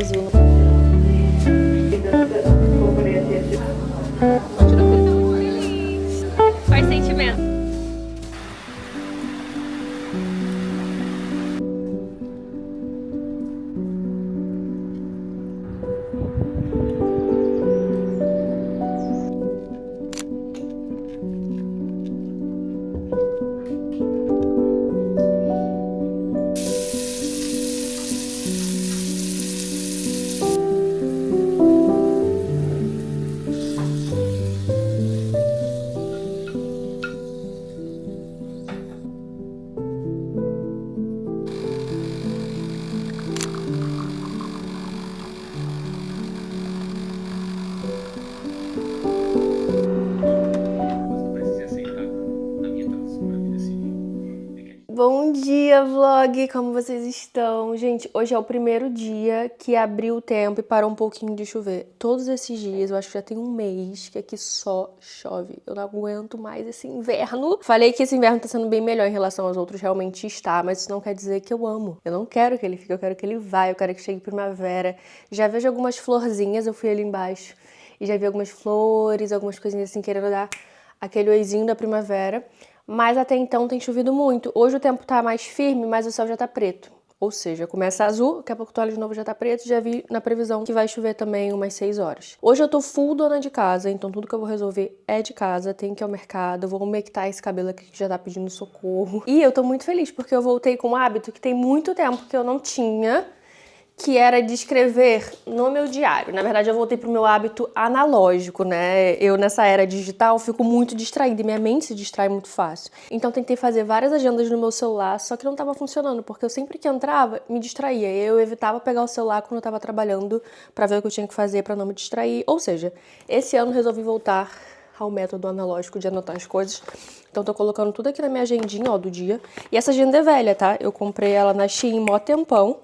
azul. Quais sentimentos? Bom dia, vlog! Como vocês estão? Gente, hoje é o primeiro dia que abriu o tempo e parou um pouquinho de chover. Todos esses dias, eu acho que já tem um mês que aqui só chove. Eu não aguento mais esse inverno. Falei que esse inverno tá sendo bem melhor em relação aos outros, realmente está, mas isso não quer dizer que eu amo. Eu não quero que ele fique, eu quero que ele vá, eu quero que chegue primavera. Já vejo algumas florzinhas, eu fui ali embaixo e já vi algumas flores, algumas coisinhas assim querendo dar aquele oizinho da primavera. Mas até então tem chovido muito. Hoje o tempo tá mais firme, mas o céu já tá preto. Ou seja, começa azul, daqui a pouco tu olha de novo já tá preto. Já vi na previsão que vai chover também umas 6 horas. Hoje eu tô full dona de casa, então tudo que eu vou resolver é de casa. Tenho que ir ao mercado, vou umectar esse cabelo aqui que já tá pedindo socorro. E eu tô muito feliz porque eu voltei com um hábito que tem muito tempo que eu não tinha, que era de escrever no meu diário. Na verdade, eu voltei pro meu hábito analógico, né? Eu, nessa era digital, fico muito distraída e minha mente se distrai muito fácil. Então, tentei fazer várias agendas no meu celular, só que não tava funcionando, porque eu sempre que entrava, me distraía. Eu evitava pegar o celular quando eu tava trabalhando pra ver o que eu tinha que fazer pra não me distrair. Ou seja, esse ano resolvi voltar ao método analógico de anotar as coisas. Então, tô colocando tudo aqui na minha agendinha, ó, do dia. E essa agenda é velha, tá? Eu comprei ela na Shein mó tempão.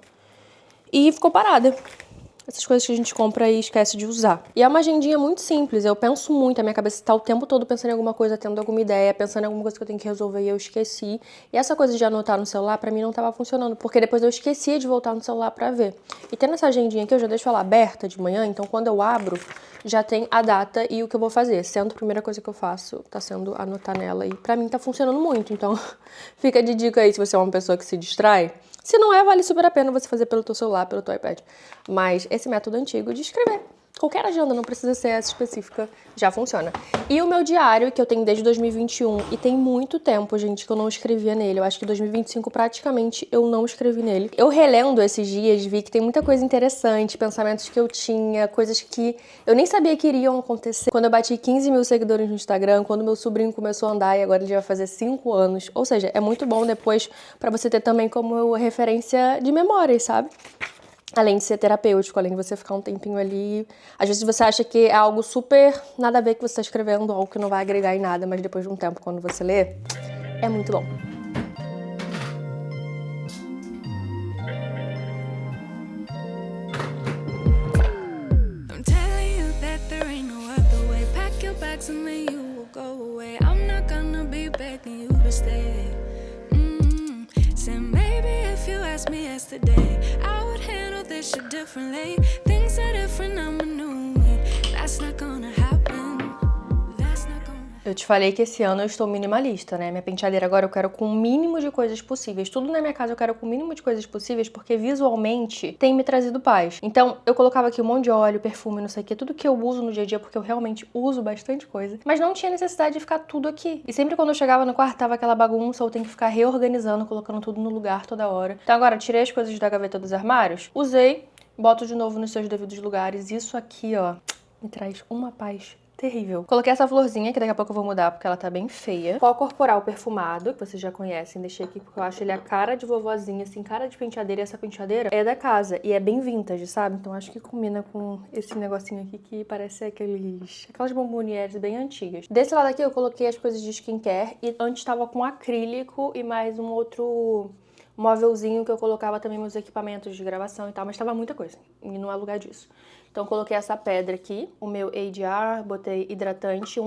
E ficou parada. Essas coisas que a gente compra e esquece de usar. E é uma agendinha muito simples. Eu penso muito, a minha cabeça tá o tempo todo pensando em alguma coisa, tendo alguma ideia, pensando em alguma coisa que eu tenho que resolver e eu esqueci. E essa coisa de anotar no celular, pra mim, não tava funcionando, porque depois eu esquecia de voltar no celular pra ver. E tendo essa agendinha aqui, eu já deixo ela aberta de manhã, então quando eu abro, já tem a data e o que eu vou fazer. Sendo a primeira coisa que eu faço, tá sendo anotar nela. E pra mim tá funcionando muito, então fica de dica aí se você é uma pessoa que se distrai. Se não é, vale super a pena você fazer pelo teu celular, pelo teu iPad. Mas esse método antigo de escrever. Qualquer agenda, não precisa ser essa específica, já funciona. E o meu diário, que eu tenho desde 2021, e tem muito tempo, gente, que eu não escrevia nele. Eu acho que 2025, praticamente, eu não escrevi nele. Eu relendo esses dias, vi que tem muita coisa interessante, pensamentos que eu tinha, coisas que eu nem sabia que iriam acontecer. Quando eu bati 15 mil seguidores no Instagram, quando meu sobrinho começou a andar e agora ele já vai fazer 5 anos. Ou seja, é muito bom depois pra você ter também como referência de memórias, sabe? Além de ser terapêutico, além de você ficar um tempinho ali. Às vezes você acha que é algo super nada a ver que você está escrevendo, algo que não vai agregar em nada, mas depois de um tempo, quando você lê, é muito bom. I'm telling you that there ain't no other way. Pack your bags and then you will go away. I'm not gonna be begging you to stay. Said maybe if you asked me yesterday, I would handle this shit differently. Things are different, I'm a new me. That's not gonna happen. That's not gonna happen. Eu te falei que esse ano eu estou minimalista, né? Minha penteadeira agora eu quero com o mínimo de coisas possíveis. Tudo na minha casa eu quero com o mínimo de coisas possíveis, porque visualmente tem me trazido paz. Então, eu colocava aqui um monte de óleo, perfume, não sei o que, tudo que eu uso no dia a dia, porque eu realmente uso bastante coisa. Mas não tinha necessidade de ficar tudo aqui. E sempre quando eu chegava no quarto, tava aquela bagunça, eu tenho que ficar reorganizando, colocando tudo no lugar toda hora. Então agora, tirei as coisas da gaveta dos armários, usei, boto de novo nos seus devidos lugares. Isso aqui, ó, me traz uma paz terrível. Coloquei essa florzinha, que daqui a pouco eu vou mudar, porque ela tá bem feia. Pó corporal perfumado, que vocês já conhecem. Deixei aqui porque eu acho ele a cara de vovozinha, assim, cara de penteadeira. E essa penteadeira é da casa e é bem vintage, sabe? Então acho que combina com esse negocinho aqui que parece aquelas bombonieres bem antigas. Desse lado aqui eu coloquei as coisas de skincare e antes tava com acrílico e mais um outro móvelzinho que eu colocava também meus equipamentos de gravação e tal, mas tava muita coisa e não é lugar disso. Então coloquei essa pedra aqui, o meu ADR, botei hidratante,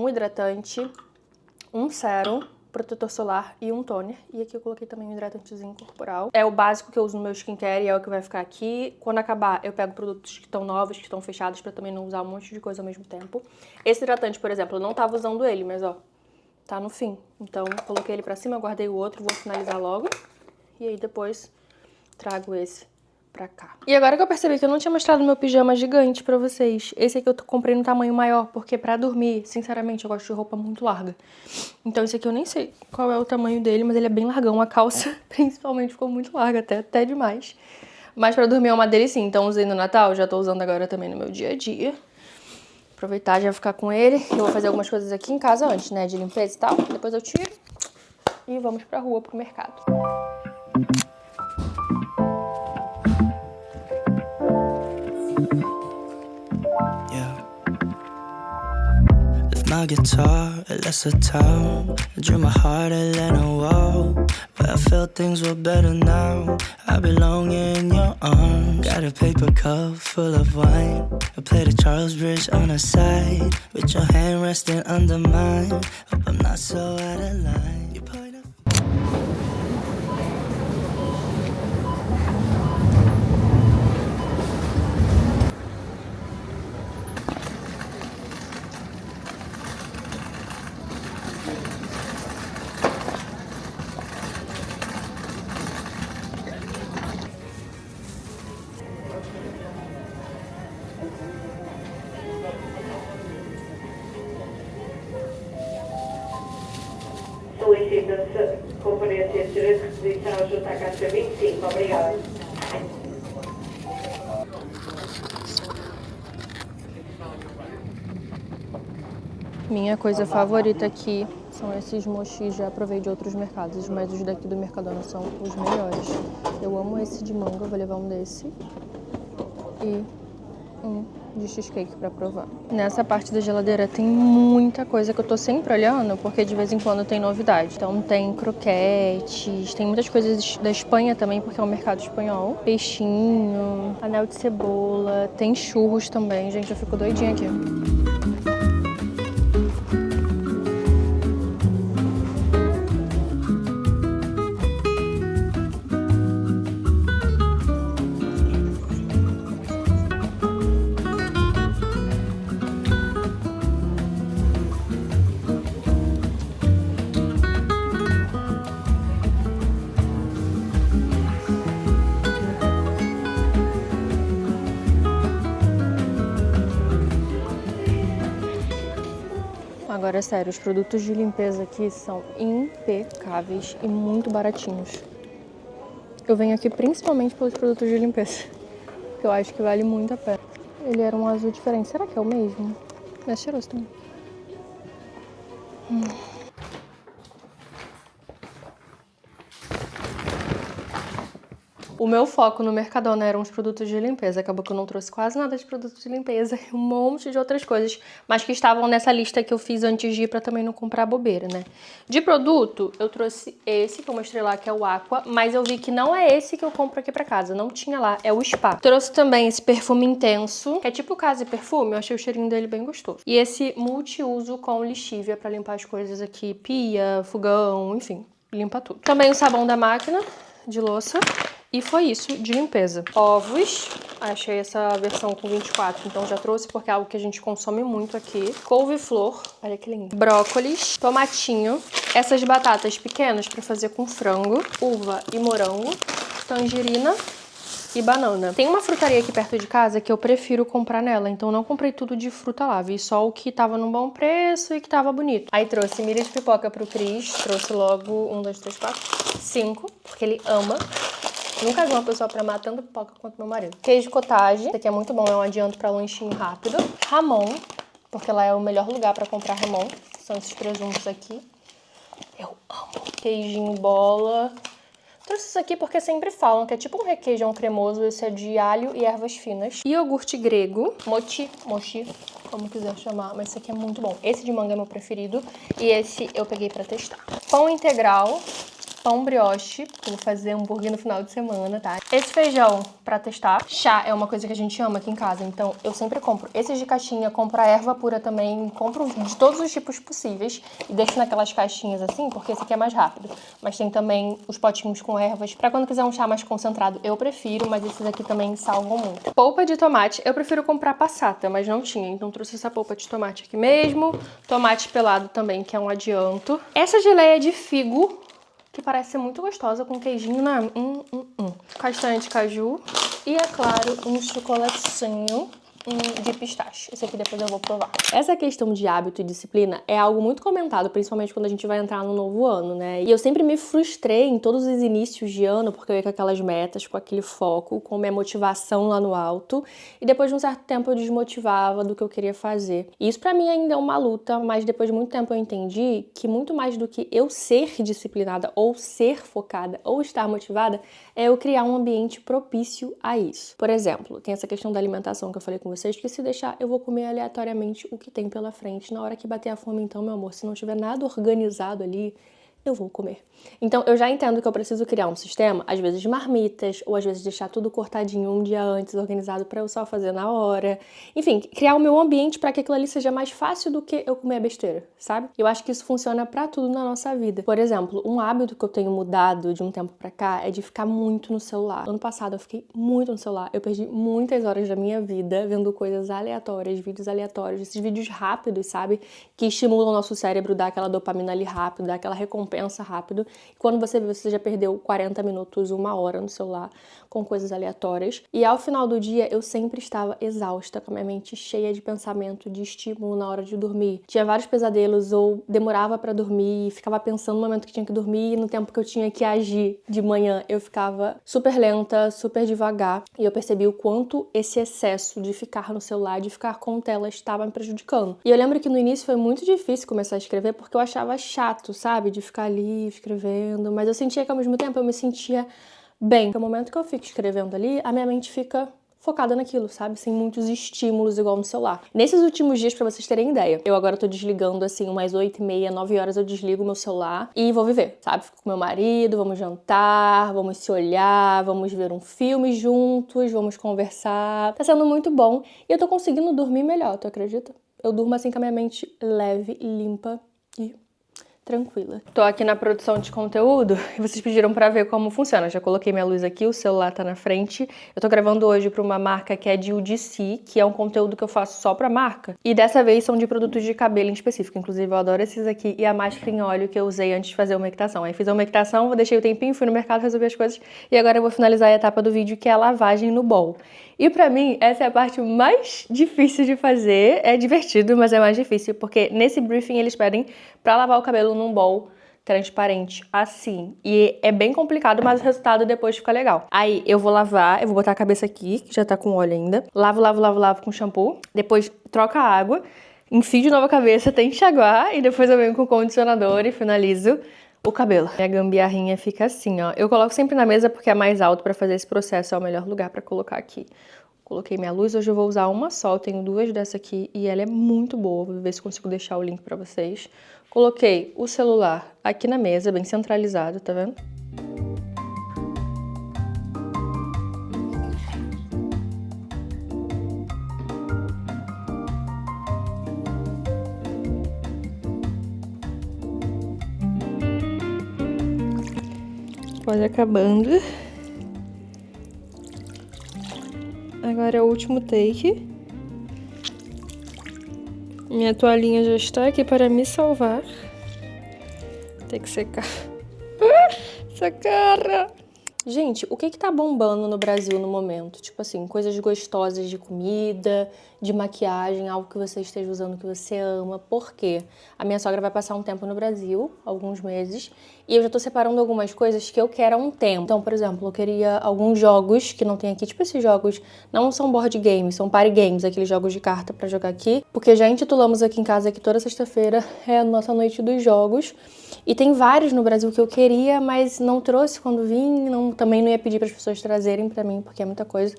um sérum, protetor solar e um toner. E aqui eu coloquei também um hidratantezinho corporal. É o básico que eu uso no meu skincare e é o que vai ficar aqui. Quando acabar, eu pego produtos que estão novos, que estão fechados, pra também não usar um monte de coisa ao mesmo tempo. Esse hidratante, por exemplo, eu não tava usando ele, mas ó, tá no fim. Então, coloquei ele pra cima, guardei o outro, vou finalizar logo. E aí depois trago esse pra cá. E agora que eu percebi que eu não tinha mostrado meu pijama gigante pra vocês. Esse aqui eu comprei no tamanho maior, porque pra dormir, sinceramente, eu gosto de roupa muito larga. Então esse aqui eu nem sei qual é o tamanho dele, mas ele é bem largão. A calça, principalmente, ficou muito larga, até demais. Mas pra dormir é uma delicinha. Então usei no Natal, já tô usando agora também no meu dia a dia. Aproveitar já ficar com ele. Eu vou fazer algumas coisas aqui em casa antes, né, de limpeza e tal. Depois eu tiro e vamos pra rua, pro mercado. My guitar, I left the town. I drew my heart, I let it wall. But I felt things were better now. I belong in your arms. Got a paper cup full of wine. I played a Charles Bridge on the side. With your hand resting under mine. Hope I'm not so out of line. You point up. Solicita-se comparência de direito de requisição junto à caixa 25. Obrigada. Minha coisa favorita aqui são esses mochis, já provei de outros mercados, mas os daqui do Mercadona são os melhores. Eu amo esse de manga, vou levar um desse e um de cheesecake pra provar. Nessa parte da geladeira tem muita coisa que eu tô sempre olhando, porque de vez em quando tem novidade. Então tem croquetes, tem muitas coisas da Espanha também, porque é um mercado espanhol. Peixinho, anel de cebola, tem churros também. Gente, eu fico doidinha aqui. Agora, sério, os produtos de limpeza aqui são impecáveis e muito baratinhos. Eu venho aqui principalmente pelos produtos de limpeza, que eu acho que vale muito a pena. Ele era um azul diferente. Será que é o mesmo? É cheiroso também. O meu foco no Mercadona eram os produtos de limpeza. Acabou que eu não trouxe quase nada de produtos de limpeza. Um monte de outras coisas, mas que estavam nessa lista que eu fiz antes de ir pra também não comprar bobeira, né? De produto, eu trouxe esse que eu mostrei lá, que é o Aqua, mas eu vi que não é esse que eu compro aqui pra casa. Não tinha lá, é o Spa. Trouxe também esse perfume intenso, que é tipo Casa e Perfume. Eu achei o cheirinho dele bem gostoso. E esse multiuso com lixívia pra limpar as coisas aqui. Pia, fogão, enfim, limpa tudo. Também o sabão da máquina de louça. E foi isso de limpeza. Ovos, achei essa versão com 24, então já trouxe porque é algo que a gente consome muito aqui. Couve-flor, olha que lindo. Brócolis, tomatinho, essas batatas pequenas para fazer com frango, uva e morango, tangerina e banana. Tem uma frutaria aqui perto de casa que eu prefiro comprar nela, então não comprei tudo de fruta lá, vi só o que tava num bom preço e que tava bonito. Aí trouxe milho de pipoca pro Cris, trouxe logo 1, 2, 3, 4, 5, porque ele ama. Nunca vi uma pessoa pra amar tanto pipoca quanto meu marido. Queijo cottage, esse aqui é muito bom, é um adianto pra lanchinho rápido. Ramon, porque lá é o melhor lugar pra comprar Ramon. São esses presuntos aqui. Eu amo. Queijinho bola. Trouxe isso aqui porque sempre falam que é tipo um requeijão cremoso. Esse é de alho e ervas finas. Iogurte grego. Mochi, como quiser chamar. Mas esse aqui é muito bom. Esse de manga é meu preferido. E esse eu peguei pra testar. Pão integral. pão brioche, que eu vou fazer hambúrguer no final de semana, tá? Esse feijão pra testar. Chá é uma coisa que a gente ama aqui em casa, então eu sempre compro esses de caixinha, compro a erva pura também, compro de todos os tipos possíveis e deixo naquelas caixinhas assim, porque esse aqui é mais rápido. Mas tem também os potinhos com ervas. Pra quando quiser um chá mais concentrado, eu prefiro, mas esses aqui também salvam muito. Polpa de tomate, eu prefiro comprar passata, mas não tinha, então trouxe essa polpa de tomate aqui mesmo. Tomate pelado também, que é um adianto. Essa geleia de figo, que parece ser muito gostosa, com queijinho na... Castanha de caju e, é claro, um chocolatinho de pistache. Esse aqui depois eu vou provar. Essa questão de hábito e disciplina é algo muito comentado, principalmente quando a gente vai entrar no novo ano, né? E eu sempre me frustrei em todos os inícios de ano, porque eu ia com aquelas metas, com aquele foco, com minha motivação lá no alto, e depois de um certo tempo eu desmotivava do que eu queria fazer. E isso pra mim ainda é uma luta, mas depois de muito tempo eu entendi que muito mais do que eu ser disciplinada, ou ser focada, ou estar motivada, é eu criar um ambiente propício a isso. Por exemplo, tem essa questão da alimentação que eu falei com vocês, que se deixar, eu vou comer aleatoriamente o que tem pela frente. Na hora que bater a fome, então, meu amor, se não tiver nada organizado ali, eu vou comer. Então, eu já entendo que eu preciso criar um sistema, às vezes marmitas, ou às vezes deixar tudo cortadinho um dia antes, organizado pra eu só fazer na hora. Enfim, criar o meu ambiente pra que aquilo ali seja mais fácil do que eu comer a besteira, sabe? Eu acho que isso funciona pra tudo na nossa vida. Por exemplo, um hábito que eu tenho mudado de um tempo pra cá é de ficar muito no celular. Ano passado eu fiquei muito no celular. Eu perdi muitas horas da minha vida vendo coisas aleatórias, vídeos aleatórios, esses vídeos rápidos, sabe? Que estimulam o nosso cérebro, dá aquela dopamina ali rápido, dá aquela recompensa rápido. E quando você vê, você já perdeu 40 minutos, 1 hora no celular com coisas aleatórias. E ao final do dia, eu sempre estava exausta, com a minha mente cheia de pensamento, de estímulo na hora de dormir. Tinha vários pesadelos, ou demorava pra dormir, ficava pensando no momento que tinha que dormir, e no tempo que eu tinha que agir de manhã, eu ficava super lenta, super devagar. E eu percebi o quanto esse excesso de ficar no celular, de ficar com tela, estava me prejudicando. E eu lembro que no início foi muito difícil começar a escrever, porque eu achava chato, sabe? De ficar ali escrevendo, mas eu sentia que ao mesmo tempo eu me sentia bem. No momento que eu fico escrevendo ali, a minha mente fica focada naquilo, sabe? Sem muitos estímulos igual no celular. Nesses últimos dias, pra vocês terem ideia, eu agora tô desligando, assim, umas 8h30, 9 horas eu desligo o meu celular e vou viver, sabe? Fico com meu marido, vamos jantar, vamos se olhar, vamos ver um filme juntos, vamos conversar. Tá sendo muito bom e eu tô conseguindo dormir melhor, tu acredita? Eu durmo assim com a minha mente leve, limpa e tranquila. Tô aqui na produção de conteúdo e vocês pediram pra ver como funciona. Já coloquei minha luz aqui, o celular tá na frente. Eu tô gravando hoje pra uma marca que é de UGC, que é um conteúdo que eu faço só pra marca. E dessa vez são de produtos de cabelo em específico. Inclusive eu adoro esses aqui e a máscara em óleo que eu usei antes de fazer a umectação. Aí fiz a umectação, deixei o tempinho, fui no mercado resolver as coisas e agora eu vou finalizar a etapa do vídeo, que é a lavagem no bowl. E pra mim, essa é a parte mais difícil de fazer. É divertido, mas é mais difícil, porque nesse briefing eles pedem pra lavar o cabelo num bowl transparente, assim. E é bem complicado, mas o resultado depois fica legal. Aí eu vou lavar, eu vou botar a cabeça aqui, que já tá com óleo ainda. Lavo com shampoo. Depois troca a água, enfio de novo a cabeça, tem que enxaguar. E depois eu venho com o condicionador e finalizo o cabelo. Minha gambiarrinha fica assim, ó. Eu coloco sempre na mesa porque é mais alto pra fazer esse processo, é o melhor lugar pra colocar aqui. Coloquei minha luz, hoje eu vou usar uma só, eu tenho duas dessa aqui e ela é muito boa, vou ver se consigo deixar o link pra vocês. Coloquei o celular aqui na mesa, bem centralizado, tá vendo? Quase acabando. Agora é o último take. Minha toalhinha já está aqui para me salvar. Tem que secar. Essa cara! Gente, o que tá bombando no Brasil no momento? Tipo assim, coisas gostosas de comida, de maquiagem, algo que você esteja usando que você ama. Por quê? A minha sogra vai passar um tempo no Brasil, alguns meses, e eu já tô separando algumas coisas que eu quero há um tempo. Então, por exemplo, eu queria alguns jogos que não tem aqui, tipo esses jogos, não são board games, são party games, aqueles jogos de carta pra jogar aqui, porque já intitulamos aqui em casa que toda sexta-feira é a nossa noite dos jogos. E tem vários no Brasil que eu queria, mas não trouxe quando vim, também não ia pedir para as pessoas trazerem pra mim, porque é muita coisa.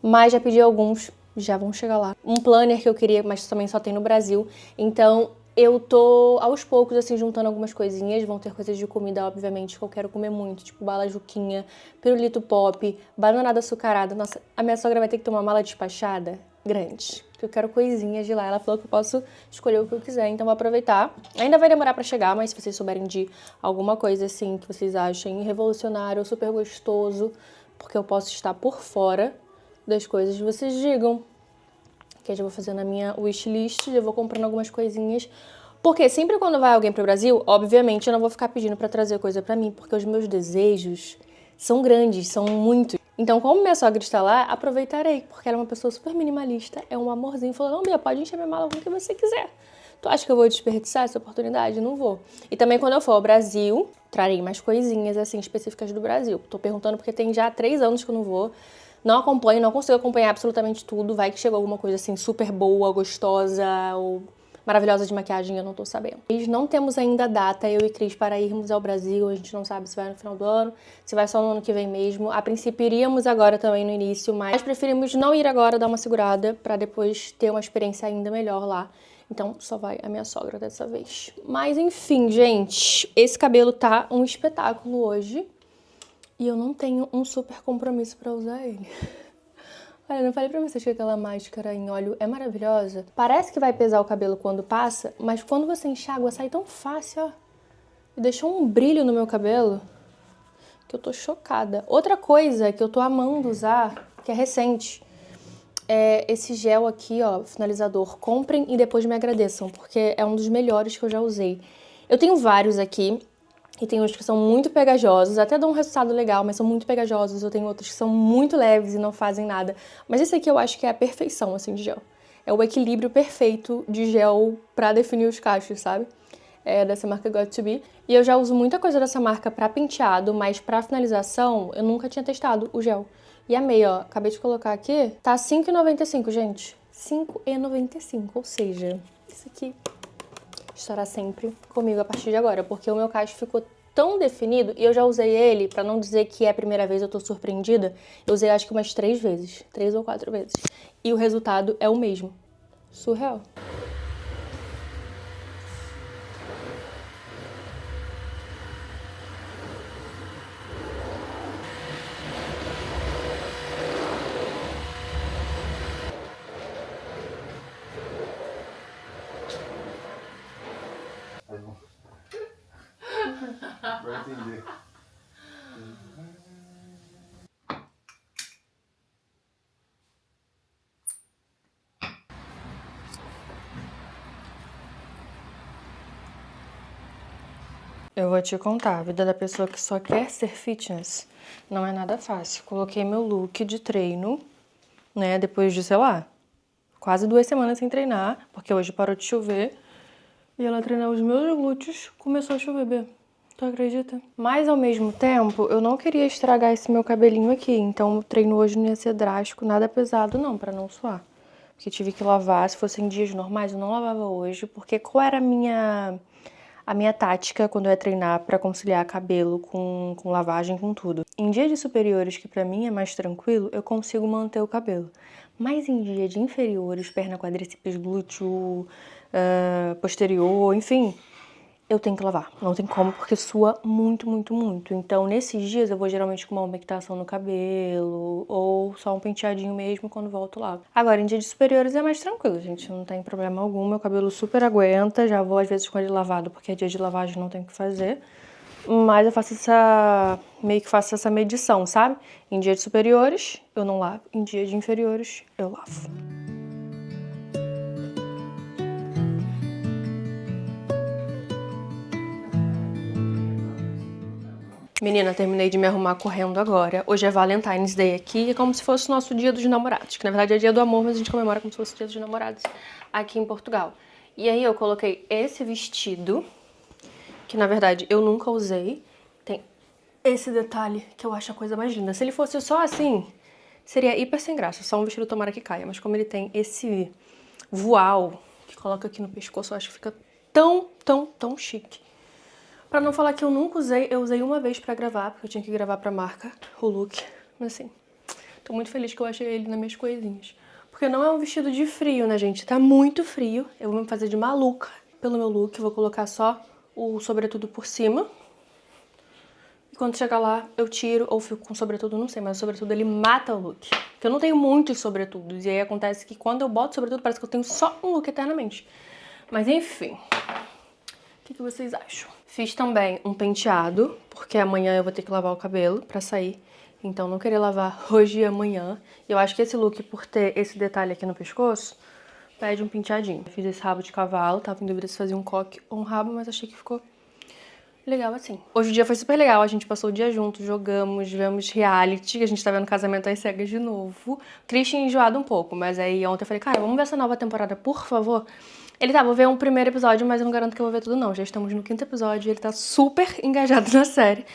Mas já pedi alguns, já vão chegar lá. Um planner que eu queria, mas também só tem no Brasil. Então, Eu tô, aos poucos, assim, juntando algumas coisinhas. Vão ter coisas de comida, obviamente, que eu quero comer muito. Tipo, bala juquinha, pirulito pop, bananada açucarada. Nossa, a minha sogra vai ter que ter uma mala despachada grande. Porque eu quero coisinhas de lá. Ela falou que eu posso escolher o que eu quiser, então vou aproveitar. Ainda vai demorar pra chegar, mas se vocês souberem de alguma coisa, assim, que vocês achem revolucionário ou super gostoso, porque eu posso estar por fora das coisas, vocês digam. Que eu já vou fazendo a minha wishlist, já vou comprando algumas coisinhas. Porque sempre quando vai alguém pro Brasil, obviamente eu não vou ficar pedindo pra trazer coisa pra mim, porque os meus desejos são grandes, são muitos. Então, como minha sogra está lá, aproveitarei, porque ela é uma pessoa super minimalista, é um amorzinho. Falou, não, Bia, pode encher minha mala com o que você quiser. Tu acha que eu vou desperdiçar essa oportunidade? Não vou. E também quando eu for ao Brasil, trarei mais coisinhas, assim, específicas do Brasil. Tô perguntando porque tem já 3 anos que eu não vou. Não acompanho, não consigo acompanhar absolutamente tudo. Vai que chegou alguma coisa assim super boa, gostosa ou maravilhosa de maquiagem, eu não tô sabendo. Não temos ainda data, eu e Cris, para irmos ao Brasil. A gente não sabe se vai no final do ano, se vai só no ano que vem mesmo. A princípio iríamos agora também no início, mas preferimos não ir agora, dar uma segurada, pra depois ter uma experiência ainda melhor lá. Então só vai a minha sogra dessa vez. Mas enfim, gente, esse cabelo tá um espetáculo hoje. E eu não tenho um super compromisso pra usar ele. Olha, eu não falei pra vocês que aquela máscara em óleo é maravilhosa? Parece que vai pesar o cabelo quando passa, mas quando você enxágua, sai tão fácil, ó. E deixou um brilho no meu cabelo que eu tô chocada. Outra coisa que eu tô amando usar, que é recente, é esse gel aqui, ó, finalizador. Comprem e depois me agradeçam, porque é um dos melhores que eu já usei. Eu tenho vários aqui. E tem uns que são muito pegajosos, até dão um resultado legal, mas são muito pegajosos. Eu tenho outros que são muito leves e não fazem nada. Mas esse aqui eu acho que é a perfeição, assim, de gel. É o equilíbrio perfeito de gel pra definir os cachos, sabe? É dessa marca Got2b. E eu já uso muita coisa dessa marca pra penteado, mas pra finalização eu nunca tinha testado o gel. E amei, ó. Acabei de colocar aqui. Tá R$5,95, gente. R$5,95, ou seja, isso aqui estará sempre comigo a partir de agora, porque o meu cacho ficou tão definido, e eu já usei ele, pra não dizer que é a primeira vez, eu tô surpreendida, eu usei acho que umas 3 vezes, 3 ou 4 vezes, e o resultado é o mesmo. Surreal. Vai entender. Eu vou te contar, a vida da pessoa que só quer ser fitness não é nada fácil. Coloquei meu look de treino, né, depois de, sei lá, quase 2 semanas sem treinar, porque hoje parou de chover. E ela treinar os meus glúteos, começou a chover, Bê. Tu acredita? Mas, ao mesmo tempo, eu não queria estragar esse meu cabelinho aqui. Então, o treino hoje não ia ser drástico, nada pesado não, pra não suar. Porque tive que lavar. Se fossem dias normais, eu não lavava hoje. Porque qual era a minha tática quando eu ia treinar pra conciliar cabelo com lavagem, com tudo? Em dia de superiores, que pra mim é mais tranquilo, eu consigo manter o cabelo. Mas em dia de inferiores, perna, quadríceps, glúteo, posterior, enfim, eu tenho que lavar. Não tem como, porque sua muito, muito, muito. Então, nesses dias, eu vou geralmente com uma umectação no cabelo, ou só um penteadinho mesmo, quando volto lá. Agora, em dia de superiores é mais tranquilo, gente. Não tem problema algum. Meu cabelo super aguenta. Já vou, às vezes, com ele lavado, porque é dia de lavagem, não tem o que fazer. Mas eu faço meio que faço essa medição, sabe? Em dia de superiores, eu não lavo. Em dia de inferiores, eu lavo. Menina, terminei de me arrumar correndo agora. Hoje é Valentine's Day aqui, é como se fosse o nosso dia dos namorados. Que na verdade é dia do amor, mas a gente comemora como se fosse o dia dos namorados aqui em Portugal. E aí eu coloquei esse vestido, que na verdade eu nunca usei. Tem esse detalhe que eu acho a coisa mais linda. Se ele fosse só assim, seria hiper sem graça, só um vestido tomara que caia. Mas como ele tem esse voal que coloca aqui no pescoço, eu acho que fica tão, tão, tão chique. Pra não falar que eu nunca usei, eu usei uma vez pra gravar, porque eu tinha que gravar pra marca, o look. Mas assim, tô muito feliz que eu achei ele nas minhas coisinhas. Porque não é um vestido de frio, né, gente? Tá muito frio, eu vou me fazer de maluca pelo meu look, vou colocar só o sobretudo por cima. E quando chegar lá, eu tiro ou fico com sobretudo, não sei, mas o sobretudo ele mata o look. Porque eu não tenho muitos sobretudos, e aí acontece que quando eu boto sobretudo, parece que eu tenho só um look eternamente. Mas enfim, o que vocês acham? Fiz também um penteado, porque amanhã eu vou ter que lavar o cabelo pra sair. Então não queria lavar hoje e amanhã. E eu acho que esse look, por ter esse detalhe aqui no pescoço, pede um penteadinho. Fiz esse rabo de cavalo, tava em dúvida se fazia um coque ou um rabo, mas achei que ficou legal assim. Hoje o dia foi super legal, a gente passou o dia junto, jogamos, vemos reality, a gente tá vendo Casamento às Cegas de novo. Triste e enjoado um pouco, mas aí ontem eu falei, cara, vamos ver essa nova temporada, por favor? Ele tá, vou ver um primeiro episódio, mas eu não garanto que eu vou ver tudo não. Já estamos no 5º episódio e ele tá super engajado na série.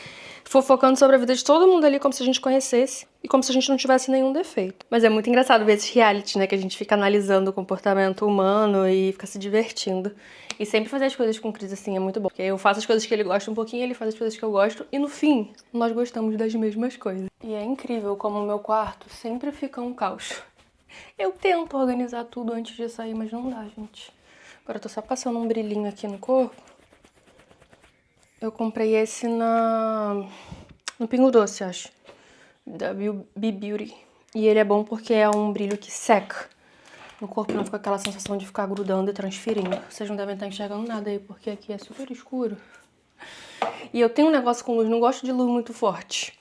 Fofocando sobre a vida de todo mundo ali, como se a gente conhecesse e como se a gente não tivesse nenhum defeito. Mas é muito engraçado ver esses reality, né, que a gente fica analisando o comportamento humano e fica se divertindo. E sempre fazer as coisas com o Cris assim é muito bom. Porque eu faço as coisas que ele gosta um pouquinho, ele faz as coisas que eu gosto e no fim, nós gostamos das mesmas coisas. E é incrível como o meu quarto sempre fica um caos. Eu tento organizar tudo antes de sair, mas não dá, gente. Agora eu tô só passando um brilhinho aqui no corpo. Eu comprei esse no Pingo Doce, acho. Da B-Beauty. E ele é bom porque é um brilho que seca. No corpo não fica aquela sensação de ficar grudando e transferindo. Vocês não devem estar enxergando nada aí, porque aqui é super escuro. E eu tenho um negócio com luz, não gosto de luz muito forte.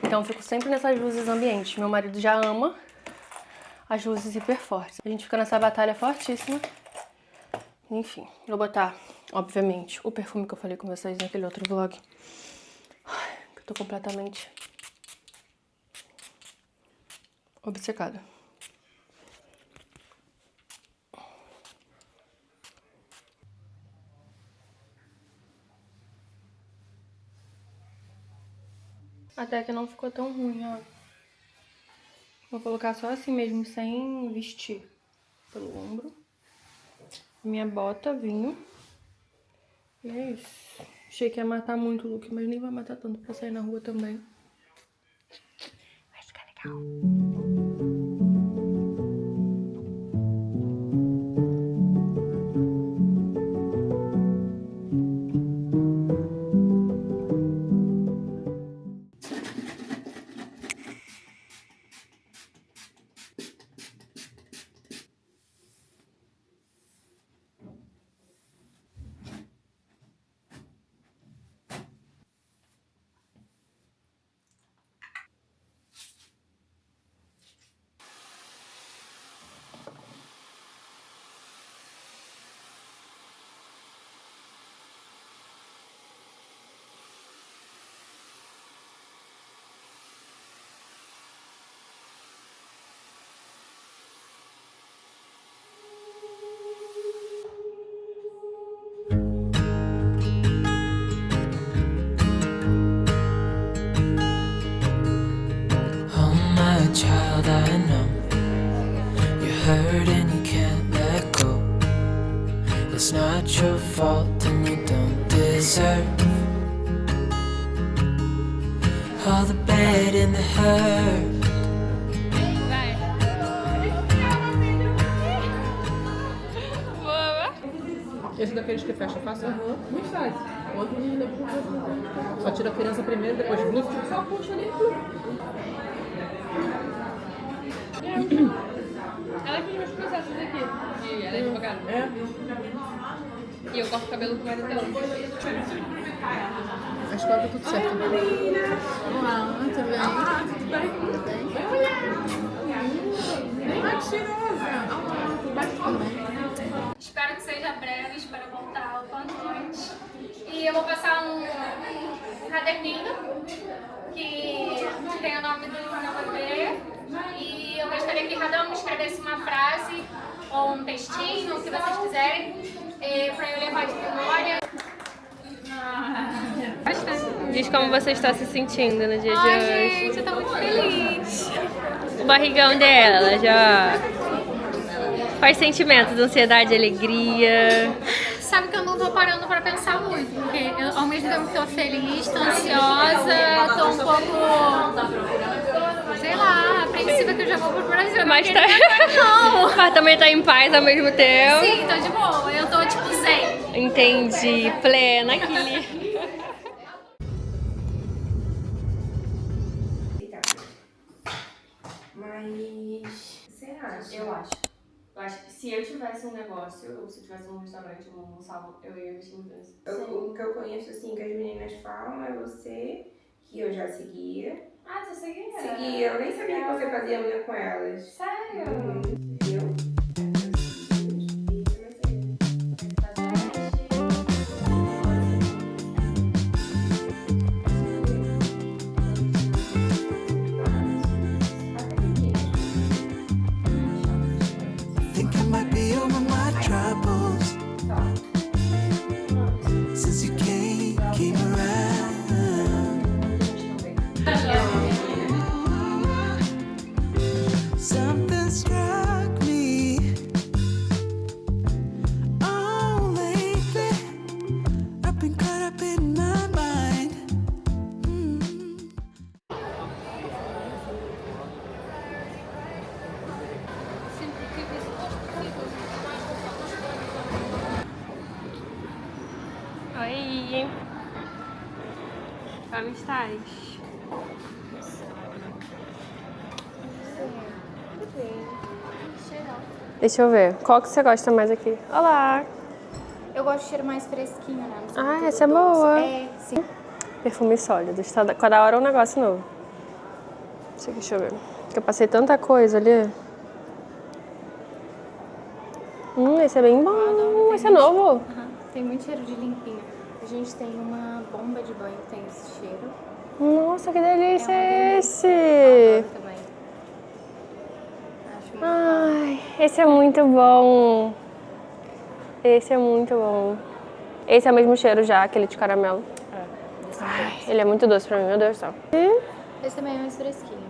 Então eu fico sempre nessas luzes ambientes. Meu marido já ama as luzes hiper fortes. A gente fica nessa batalha fortíssima. Enfim, vou botar, obviamente, o perfume que eu falei com vocês naquele outro vlog. Ai, eu tô completamente obcecada. Até que não ficou tão ruim, ó. Vou colocar só assim mesmo, sem vestir pelo ombro. Minha bota, vinho. E é isso. Achei que ia matar muito o look, mas nem vai matar tanto pra sair na rua também. Vai ficar legal. Child, I know you're hurt and you can't let go. It's not your fault and you don't deserve all the bad and the hurt. Esse daqueles que fecha fácil? Muito fácil. Ontem a gente deu pra fazer. Só tira a criança primeiro, depois blusa, só puxa ali. Ela fez meus processos aqui. Ela é advogada. É. E eu corto o cabelo com o marido dela. Acho que vai tudo certo. Olá, tudo bem? Olá, tudo bem? Tudo bem? Ai, que cheirosa! Tudo bem? Espero que seja breve, espero voltar o quanto antes. E eu vou passar um caderninho que tem o nome do meu bebê. E eu gostaria que cada um escrevesse uma frase ou um textinho, o que vocês quiserem, para eu levar de memória. Diz como você está se sentindo no dia de Ai, hoje. gente, eu tô muito feliz. O barrigão dela já... Quais sentimentos? Ansiedade, alegria? Sabe que eu não tô parando pra pensar muito, porque eu, ao mesmo tempo que tô feliz, tô ansiosa, tô um pouco sei lá, apreensiva que eu já vou pro Brasil. Mas não tá... queria agora, não. Mas também tá em paz ao mesmo tempo. Sim, tô de boa. Eu tô tipo zen. Entendi. Plena aqui. Mas você acha? Eu acho que se eu tivesse um negócio, ou se eu tivesse um restaurante, um salão, eu ia investir muito nisso. O que eu conheço, assim, que as meninas falam é você, que eu já seguia. Ah, você seguia? Seguia, eu nem sabia que você fazia unha com elas. Sério? Viu? Think I might be over my troubles since you came around. Something struck me. Oh, lately I've been caught up in my mind. Oi. Como estás? Deixa eu ver. Qual que você gosta mais aqui? Olá. Eu gosto de cheiro mais fresquinho, né? Não Ah, muito essa é doce. boa. É, sim. Perfume sólido. Cada hora é um negócio novo. Deixa eu ver. Porque eu passei tanta coisa ali. Esse é bem bom. Esse é novo. Aham. Tem muito cheiro de limpinho. A gente tem uma bomba de banho que tem esse cheiro. Nossa, que delícia é esse? Adoro também. Acho muito bom. Ai, esse é muito bom. Esse é muito bom. Esse é o mesmo cheiro já, aquele de caramelo. Ai, ele é muito doce pra mim, meu Deus do céu. Esse também é mais fresquinho.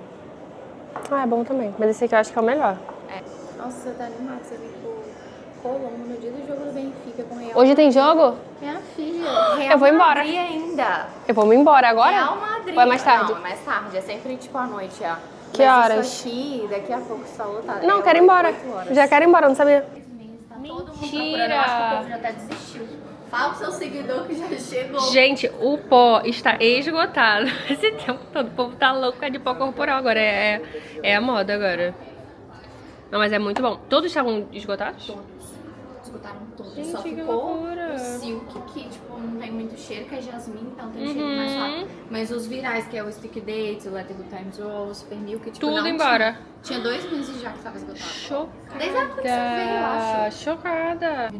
Ah, é bom também. Mas esse aqui eu acho que é o melhor. É. Nossa, você tá animado. Você viu que o Colombo no dia do jogo do Benfica com o Real Hoje tem jogo? Minha filha. Real Eu vou embora. Madrid ainda. Eu vou me embora agora? Real Madrid. Ou é mais tarde? Não, é mais tarde. É sempre tipo à noite, ó. Que Mas horas? Isso aqui, daqui a pouco está lotado. Não, É quero ir embora. 8 horas. Já quero ir embora, não sabia. Tá todo mundo procurando, eu acho que o povo já até desistiu. Fala pro seu seguidor que já chegou. Gente, o pó está esgotado. Esse tempo todo, o povo tá louco de pó corporal agora. É a moda agora. Não, mas é muito bom. Todos estavam esgotados? Escutaram todos. Gente, Só que ficou loucura. o Silk, que tipo, não tem muito cheiro, que é jasmim, então tem cheiro mais suave. Mas os virais, que é o Stick Dates, o Let It Go Times Roll, o Super Milk, tipo, Tudo não embora. Tinha 2 meses já que tava esgotado. Chocada. Desde a época que você veio, eu acho. Chocada.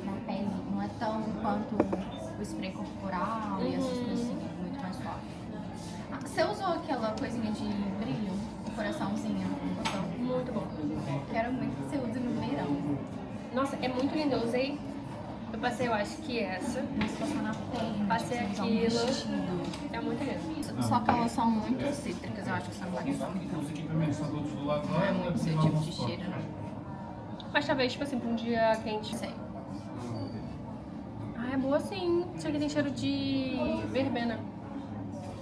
Na pele não é tão quanto o spray corporal e essas coisas assim, é muito mais suave. Ah, você usou aquela coisinha de brilho, o coraçãozinho, no botão? Muito bom. Quero muito que você use no verão. Nossa, é muito lindo. Eu usei. Eu passei, eu acho que essa. Mas passar na pele, Passei tipo, usar um aquilo. vestido. É muito lindo. Só que elas são muito cítricas, eu acho que você não vai gostar muito. Os equipamentos estão todos do lado de lá. Não é muito seu tipo de cheiro, não. Mas talvez, tipo assim, pra um dia quente. Sei. Ah, é boa sim. Isso aqui tem cheiro de verbena.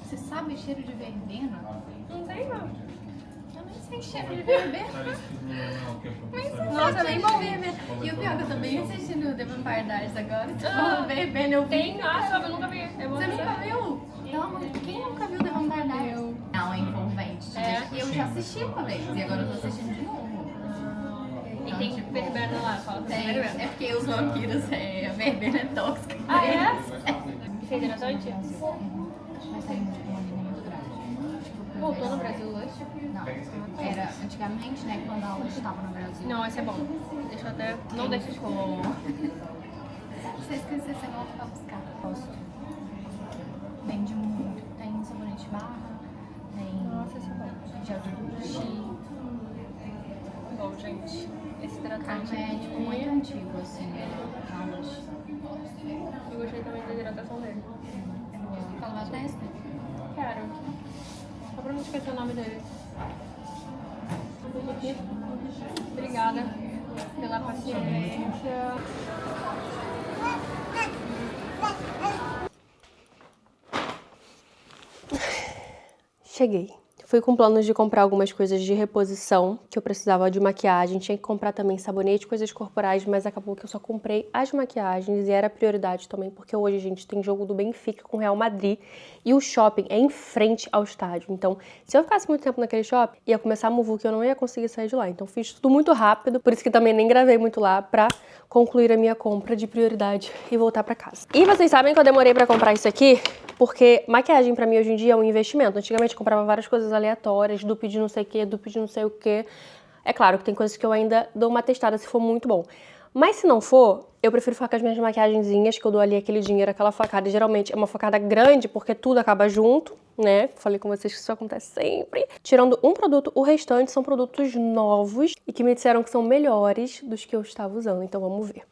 Você sabe cheiro de verbena? Não tem, não. Eu nem sei cheiro de verbena. Nossa, é bem bom. E o pior é que eu tô bem assistindo The Vampire Diaries agora. Você falou verbena, eu vi. Tem, eu nunca vi. É bom Você mesmo. nunca viu? Pelo amor de Deus, quem nunca viu The Vampire Diaries? Não, é envolvente. É. Eu já assisti uma vez e agora eu tô assistindo de novo. E tem verbena lá, fala. Tem, é porque os vampiros, a verbena é tóxica. Ah, é? Isso é interessante? Mas tem uma linha muito grande. Voltou no Brasil hoje? Não, era antigamente, né, quando a aula estava no Brasil. Não, esse é bom. Deixa eu até... Não deixa de comer. Se você esquecer, você volta pra buscar. Gosto. Vende muito. Tem sabonete barra, tem Nossa, esse é bom. gel de duche. Bom, gente. Esse hidratante Carne é tipo muito antigo, assim, aulas. Eu gostei também da hidratação dele. Fala mais dessa? Quero. Só pra não esquecer o nome dele. Obrigada pela paciência. Cheguei. Fui com planos de comprar algumas coisas de reposição, que eu precisava de maquiagem. Tinha que comprar também sabonete, coisas corporais, mas acabou que eu só comprei as maquiagens e era prioridade também, porque hoje, gente, tem jogo do Benfica com o Real Madrid e o shopping é em frente ao estádio. Então, se eu ficasse muito tempo naquele shopping, ia começar a muvuca e eu não ia conseguir sair de lá. Então, fiz tudo muito rápido, por isso que também nem gravei muito lá pra concluir a minha compra de prioridade e voltar pra casa. E vocês sabem que eu demorei pra comprar isso aqui? Porque maquiagem pra mim hoje em dia é um investimento. Antigamente eu comprava várias coisas aleatórias, dupe de não sei o que, dupe de não sei o que. É claro que tem coisas que eu ainda dou uma testada se for muito bom. Mas se não for, eu prefiro ficar com as minhas maquiagenzinhas, que eu dou ali aquele dinheiro, aquela facada. E geralmente é uma facada grande, porque tudo acaba junto, né? Falei com vocês que isso acontece sempre. Tirando um produto, o restante são produtos novos e que me disseram que são melhores dos que eu estava usando. Então vamos ver.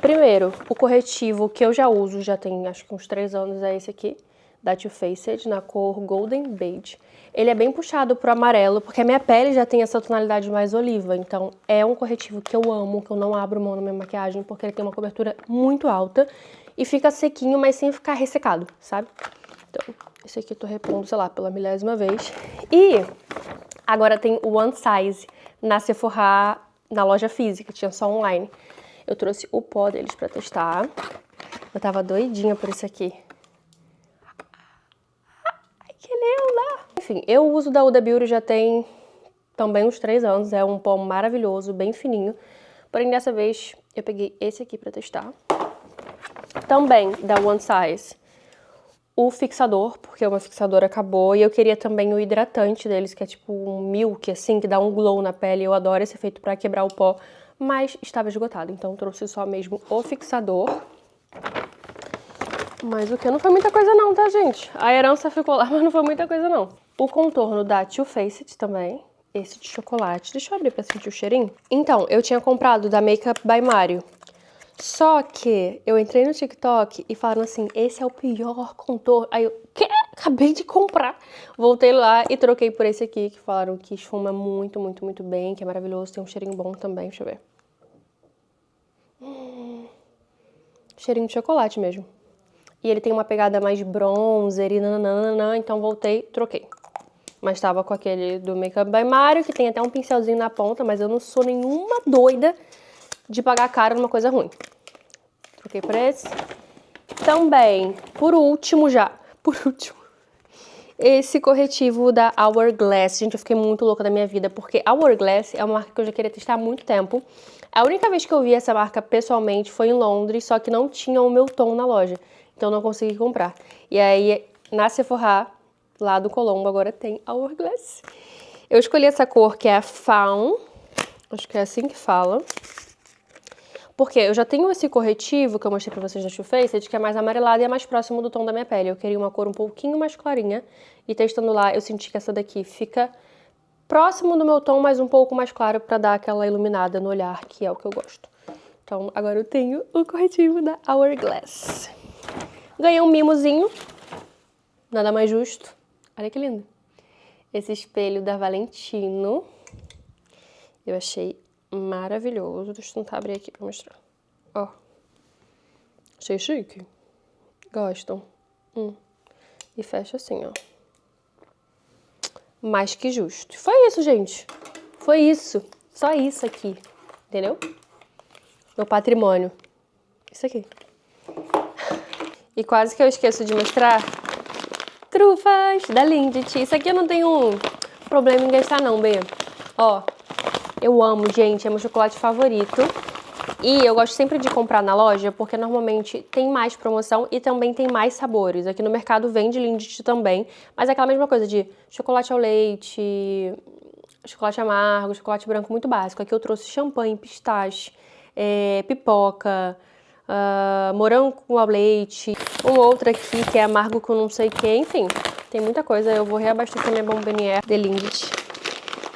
Primeiro, o corretivo que eu já uso, já tem acho que uns 3 anos, é esse aqui, da Too Faced, na cor Golden Beige. Ele é bem puxado pro amarelo, porque a minha pele já tem essa tonalidade mais oliva, então é um corretivo que eu amo, que eu não abro mão na minha maquiagem, porque ele tem uma cobertura muito alta e fica sequinho, mas sem ficar ressecado, sabe? Então, esse aqui eu tô repondo, sei lá, pela 1000ª vez. E agora tem o One Size na Sephora, na loja física, tinha só online. Eu trouxe o pó deles pra testar. Eu tava doidinha por isso aqui. Ai, que linda! Enfim, eu uso da Huda Beauty já tem também uns 3 anos. É um pó maravilhoso, bem fininho. Porém, dessa vez, eu peguei esse aqui pra testar. Também da One Size. O fixador, porque o meu fixador acabou. E eu queria também o hidratante deles, que é tipo um milk, assim, que dá um glow na pele. Eu adoro esse efeito pra quebrar o pó. Mas estava esgotado, então trouxe só mesmo o fixador. Mas o que? Não foi muita coisa não, tá, gente? A herança ficou lá, mas não foi muita coisa não. O contorno da Too Faced também, esse de chocolate. Deixa eu abrir pra sentir o cheirinho. Então, eu tinha comprado da Makeup by Mario. Só que eu entrei no TikTok e falaram assim, esse é o pior contorno. Aí eu, quê? Acabei de comprar. Voltei lá e troquei por esse aqui, que falaram que esfuma muito, muito, muito bem, que é maravilhoso, tem um cheirinho bom também, deixa eu ver. Cheirinho de chocolate mesmo. E ele tem uma pegada mais bronzer e nananana, então voltei, troquei. Mas tava com aquele do Makeup by Mario, que tem até um pincelzinho na ponta, mas eu não sou nenhuma doida de pagar caro numa coisa ruim. Troquei por esse. Também, por último, esse corretivo da Hourglass. Gente, eu fiquei muito louca da minha vida, porque Hourglass é uma marca que eu já queria testar há muito tempo. A única vez que eu vi essa marca pessoalmente foi em Londres, só que não tinha o meu tom na loja. Então não consegui comprar. E aí, na Sephora, lá do Colombo, agora tem Hourglass. Eu escolhi essa cor que é a Fawn. Acho que é assim que fala. Porque eu já tenho esse corretivo que eu mostrei pra vocês da Too Faced, que é mais amarelado e é mais próximo do tom da minha pele. Eu queria uma cor um pouquinho mais clarinha. E testando lá, eu senti que essa daqui fica próximo do meu tom, mas um pouco mais claro pra dar aquela iluminada no olhar, que é o que eu gosto. Então, agora eu tenho o corretivo da Hourglass. Ganhei um mimozinho. Nada mais justo. Olha que lindo. Esse espelho da Valentino. Eu achei maravilhoso. Deixa eu tentar abrir aqui pra mostrar. Ó. Achei chique. Gostam? E fecha assim, ó. Mais que justo. Foi isso, gente. Foi isso. Só isso aqui. Entendeu? Meu patrimônio. Isso aqui. E quase que eu esqueço de mostrar. Trufas da Lindt. Isso aqui eu não tenho problema em gastar não, Bê. Ó. Eu amo, gente, é meu chocolate favorito. E eu gosto sempre de comprar na loja, porque normalmente tem mais promoção e também tem mais sabores. Aqui no mercado vende Lindt também, mas é aquela mesma coisa de chocolate ao leite, chocolate amargo, chocolate branco muito básico. Aqui eu trouxe champanhe, pistache, pipoca, morango ao leite, uma outra aqui que é amargo com não sei o que, enfim. Tem muita coisa, eu vou reabastecer minha bombonière de Lindt.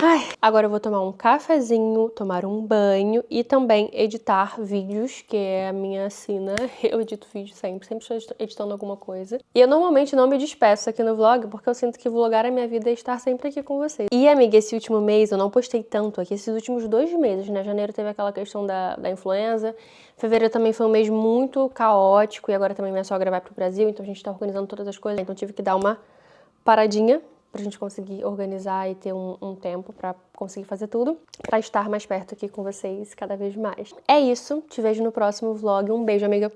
Ai, agora eu vou tomar um cafezinho, tomar um banho e também editar vídeos, que é a minha sina. Eu edito vídeo sempre estou editando alguma coisa. E eu normalmente não me despeço aqui no vlog, porque eu sinto que vlogar a minha vida é estar sempre aqui com vocês. E, amiga, esse último mês eu não postei tanto aqui, esses últimos 2 meses, né? Janeiro teve aquela questão da influenza, fevereiro também foi um mês muito caótico e agora também minha sogra vai pro Brasil, então a gente tá organizando todas as coisas, então tive que dar uma paradinha pra gente conseguir organizar e ter um tempo pra conseguir fazer tudo, pra estar mais perto aqui com vocês cada vez mais. É isso, te vejo no próximo vlog. Um beijo, amiga.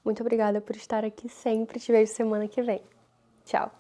Muito obrigada por estar aqui sempre. Te vejo semana que vem. Tchau.